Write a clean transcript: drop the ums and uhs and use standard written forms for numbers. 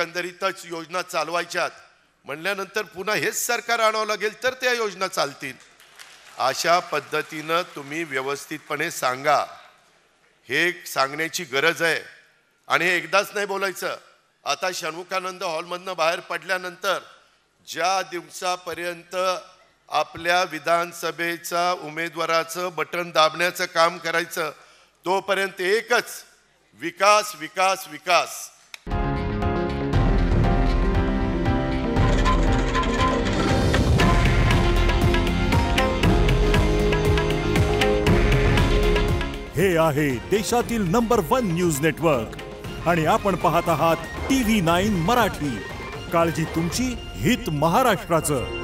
एकंदरीतच योजना चालवायच्यात म्हणल्यानंतर पुन्हा हेच सरकार आणावं लागेल तर त्या योजना चालतील. अशा पद्धतीनं तुम्ही व्यवस्थितपणे सांगा. हे सांगण्याची गरज आहे आणि हे एकदाच नाही बोलायचं. आता षण्मुखानंद हॉलमधनं बाहेर पडल्यानंतर ज्या दिवसापर्यंत आपल्या विधानसभेचा उमेदवाराचं बटन दाबण्याचं काम करायचं तोपर्यंत एकच विकास विकास विकास. हे आहे देशातील नंबर 1 न्यूज नेटवर्क आणि आपण पाहत आहात TV9 मराठी. काळजी तुमची, हित महाराष्ट्राचं.